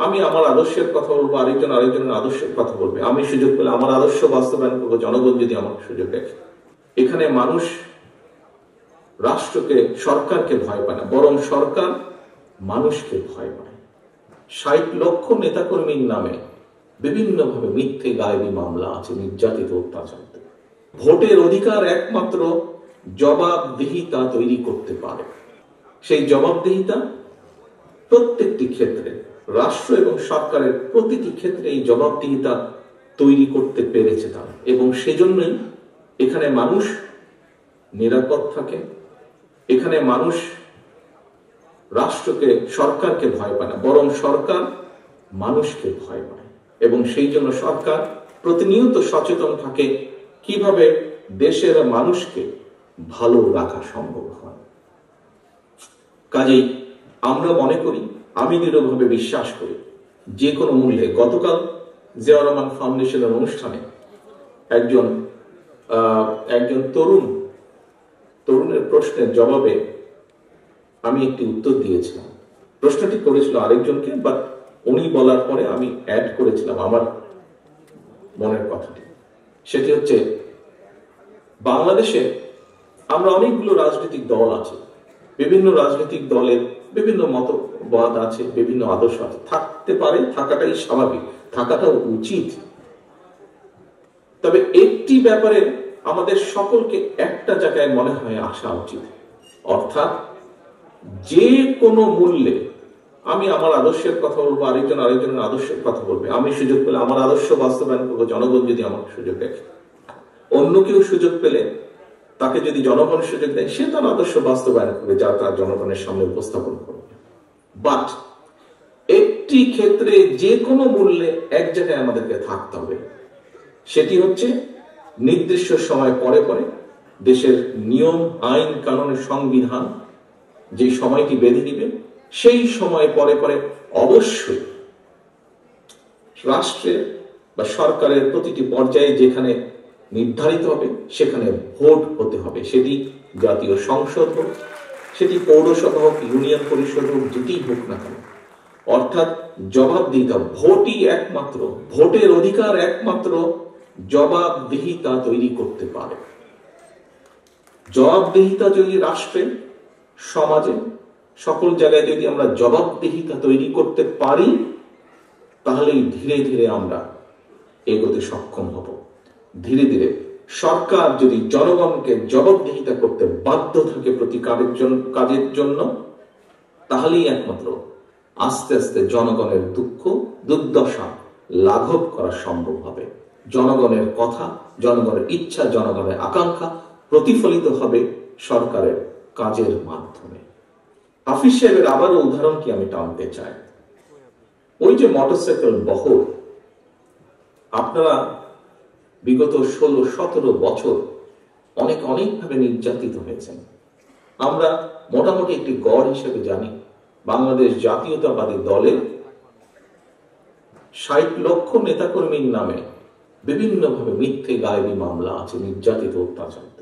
আমি আমার আদর্শের কথা বলবো, আরেকজন আরেকজনের আদর্শের কথা বলবে। আমি সুযোগ পেলে আমার আদর্শ বাস্তবায়ন করবো, জনগণ যদি আমাকে সুযোগ দেখে। এখানে মানুষ রাষ্ট্রকে, সরকারকে ভয় পায় না, বরং সরকার মানুষকে ভয় পায়। ৬০ লক্ষ নেতাকর্মীর নামে বিভিন্নভাবে মিথ্যে গায়েবী মামলা আছে, নির্যাতিত, অত্যাচারিত। ভোটের অধিকার একমাত্র জবাবদিহিতা তৈরি করতে পারে। সেই জবাবদিহিতা প্রত্যেকটি ক্ষেত্রে, রাষ্ট্র এবং সরকারের প্রতিটি ক্ষেত্রে এই জবাবদিহিতা তৈরি করতে পেরেছে তারা, এবং সেজন্যই এখানে মানুষ নিরাপদ থাকে। এখানে মানুষ রাষ্ট্রকে, সরকারকে ভয় পায় না, বরং সরকার মানুষকে ভয় পায়। এবং সেই জন্য সরকার প্রতিনিয়ত সচেতন থাকে কিভাবে দেশের মানুষকে ভালো রাখা সম্ভব হয়। কাজেই আমরা মনে করি, আমি দৃঢ়ভাবে বিশ্বাস করি, যে কোনো মূল্যে। গতকাল জিয়াউর রহমান ফাউন্ডেশনের অনুষ্ঠানে একজন তরুণের প্রশ্নের জবাবে আমি একটি উত্তর দিয়েছিলাম। প্রশ্নটি করেছিল আরেকজনকে, বাট উনি বলার পরে আমি অ্যাড করেছিলাম আমার মনের কথাটি। সেটি হচ্ছে, বাংলাদেশে আমরা অনেকগুলো রাজনৈতিক দল আছে, বিভিন্ন রাজনৈতিক দলের বিভিন্ন মতবাদ আছে, বিভিন্ন আদর্শ আছে, থাকতে পারে, থাকাটাই স্বাভাবিক, থাকাটাও উচিত। তবে একটি ব্যাপারে আমাদের সকলকে একটা জায়গায় মনে হয় আসা উচিত, অর্থাৎ যে কোনো মূল্যে, আমি আমার আদর্শের কথা বলবো, আরেকজন আরেকজনের আদর্শের কথা বলবে। আমি সুযোগ পেলে আমার আদর্শ বাস্তবায়ন করবো, জনগণ যদি আমাকে সুযোগ দেখে। অন্য কেউ সুযোগ পেলে, তাকে যদি জনগণ সুযোগ দেয়, সে তার আদর্শ বাস্তবায়ন করবে, যা তার জনগণের সামনে উপস্থাপন করবে। বাট একটি ক্ষেত্রে যে কোনো মূল্যে এক জায়গায় আমাদেরকে থাকতে হবে, সেটি হচ্ছে নির্দিষ্ট সময় পরে পরে দেশের নিয়ম, আইন, কানুনের, সংবিধান যে সময়টি বেঁধে দিবে, সেই সময় পরে পরে অবশ্যই রাষ্ট্রের বা সরকারের প্রতিটি পর্যায়ে যেখানে নির্ধারিত হবে সেখানে ভোট হতে হবে। সেটি জাতীয় সংসদ হোক, সেটি পৌরসভা হোক, ইউনিয়ন পরিষদ হোক, যেটি হোক না কেন। অর্থাৎ জবাবদিহিতা, ভোটই একমাত্র, ভোটের অধিকার একমাত্র জবাবদিহিতা তৈরি করতে পারে। জবাবদিহিতা যদি রাষ্ট্রে, সমাজে, সকল জায়গায় যদি আমরা জবাবদিহিতা তৈরি করতে পারি, তাহলেই ধীরে ধীরে আমরা এগোতে সক্ষম হব। ধীরে ধীরে সরকার যদি জনগণকে জবাবদিহিতা করতে বাধ্য থাকে প্রতি কাজের জন্য, তাহলেই একমাত্র আস্তে আস্তে জনগণের দুঃখ, দুর্দশা লাঘব করা সম্ভব হবে। জনগণের কথা, জনগণের ইচ্ছা, জনগণের আকাঙ্ক্ষা প্রতিফলিত হবে সরকারের কাজের মাধ্যমে। হাফিজ সাহেবের আবারও উদাহরণটি আমি টানতে চাই। ওই যে মোটরসাইকেল বহর, আপনারা বিগত 16-17 বছর অনেকভাবে নির্যাতিত হয়েছেন। আমরা মোটামুটি একটি গড় হিসেবে জানি, বাংলাদেশ জাতীয়তাবাদী দলের ৬০ লক্ষ নেতাকর্মীর নামে বিভিন্নভাবে মিথ্যে গায়েবী মামলা আছে, নির্যাতিত, অত্যাচারিত।